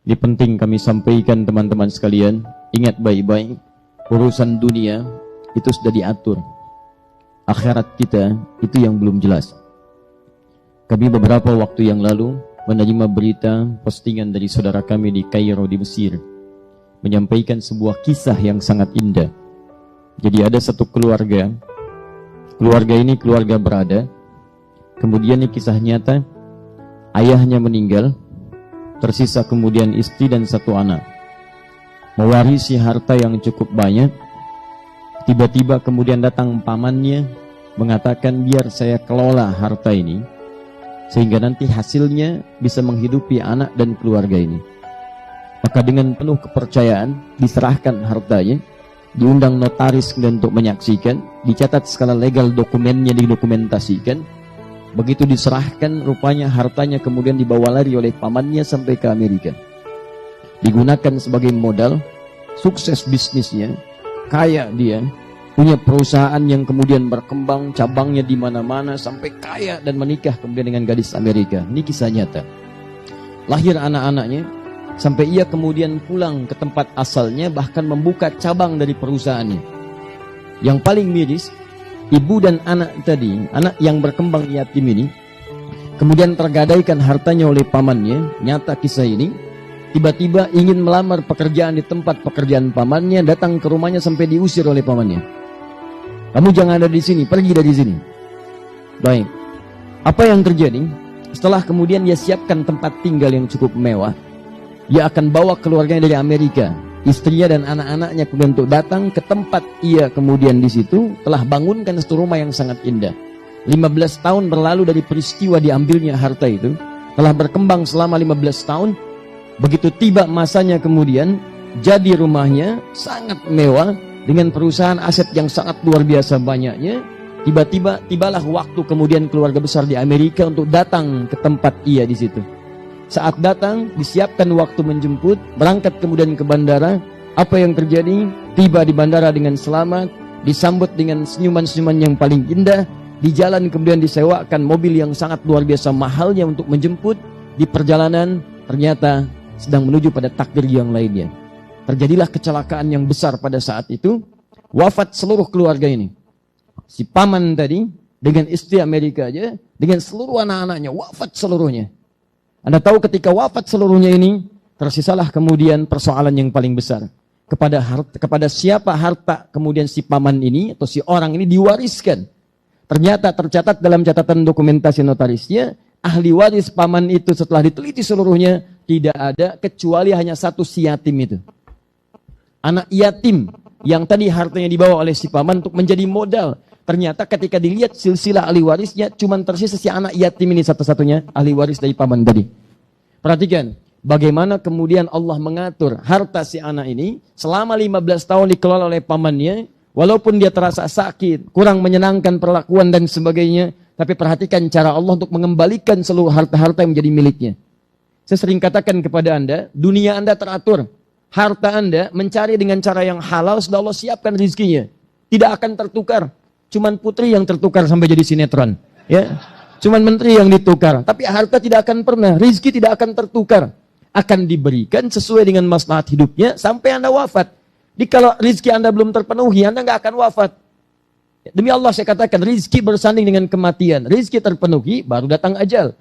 Ini penting kami sampaikan teman-teman sekalian. Ingat baik-baik, urusan dunia itu sudah diatur. Akhirat kita itu yang belum jelas. Kami beberapa waktu yang lalu menerima berita postingan dari saudara kami di Kairo di Mesir, menyampaikan sebuah kisah yang sangat indah. Jadi ada satu keluarga ini keluarga berada. Kemudian ini kisah nyata, ayahnya meninggal, tersisa kemudian istri dan satu anak, mewarisi harta yang cukup banyak. Tiba-tiba kemudian datang pamannya mengatakan, biar saya kelola harta ini sehingga nanti hasilnya bisa menghidupi anak dan keluarga ini. Maka dengan penuh kepercayaan diserahkan hartanya, diundang notaris untuk menyaksikan, dicatat skala legal, dokumennya didokumentasikan. Begitu diserahkan, rupanya hartanya kemudian dibawa lari oleh pamannya sampai ke Amerika. Digunakan sebagai modal, sukses bisnisnya, kaya dia, punya perusahaan yang kemudian berkembang, cabangnya di mana-mana, sampai kaya dan menikah kemudian dengan gadis Amerika. Ini kisah nyata. Lahir anak-anaknya, sampai ia kemudian pulang ke tempat asalnya, bahkan membuka cabang dari perusahaannya. Yang paling miris, ibu dan anak tadi, anak yang berkembang yatim ini, kemudian tergadaikan hartanya oleh pamannya. Nyata kisah ini. Tiba-tiba ingin melamar pekerjaan di tempat pekerjaan pamannya, datang ke rumahnya sampai diusir oleh pamannya. Kamu jangan ada di sini, pergi dari sini. Baik. Apa yang terjadi? Setelah kemudian dia siapkan tempat tinggal yang cukup mewah, dia akan bawa keluarganya dari Amerika, istrinya dan anak-anaknya kemudian untuk datang ke tempat ia kemudian di situ telah bangunkan satu rumah yang sangat indah. 15 tahun berlalu dari peristiwa diambilnya harta itu, telah berkembang selama 15 tahun. Begitu tiba masanya kemudian jadi rumahnya sangat mewah dengan perusahaan aset yang sangat luar biasa banyaknya. Tibalah waktu kemudian keluarga besar di Amerika untuk datang ke tempat ia di situ. Saat datang, disiapkan waktu menjemput, berangkat kemudian ke bandara. Apa yang terjadi? Tiba di bandara dengan selamat, disambut dengan senyuman-senyuman yang paling indah. Di jalan kemudian disewakan mobil yang sangat luar biasa mahalnya untuk menjemput. Di perjalanan, ternyata sedang menuju pada takdir yang lainnya. Terjadilah kecelakaan yang besar pada saat itu. Wafat seluruh keluarga ini. Si paman tadi, dengan istri Amerika aja, dengan seluruh anak-anaknya, wafat seluruhnya. Anda tahu ketika wafat seluruhnya ini, tersisalah kemudian persoalan yang paling besar. Kepada siapa harta kemudian si paman ini atau si orang ini diwariskan. Ternyata tercatat dalam catatan dokumentasi notarisnya, ahli waris paman itu setelah diteliti seluruhnya, tidak ada kecuali hanya satu si yatim itu. Anak yatim yang tadi hartanya dibawa oleh si paman untuk menjadi modal. Ternyata ketika dilihat silsilah ahli warisnya, cuma tersisa si anak yatim ini satu-satunya ahli waris dari paman tadi. Perhatikan, bagaimana kemudian Allah mengatur harta si anak ini selama 15 tahun dikelola oleh pamannya, walaupun dia terasa sakit, kurang menyenangkan perlakuan dan sebagainya, tapi perhatikan cara Allah untuk mengembalikan seluruh harta-harta yang menjadi miliknya. Saya sering katakan kepada Anda, dunia Anda teratur. Harta Anda mencari dengan cara yang halal, sudah Allah siapkan rezekinya. Tidak akan tertukar. Cuman putri yang tertukar sampai jadi sinetron. Ya, cuman menteri yang ditukar. Tapi harta tidak akan pernah, rezeki tidak akan tertukar. Akan diberikan sesuai dengan maslahat hidupnya sampai Anda wafat. Jadi kalau rezeki Anda belum terpenuhi, Anda nggak akan wafat. Demi Allah saya katakan, rezeki bersanding dengan kematian. Rezeki terpenuhi, baru datang ajal.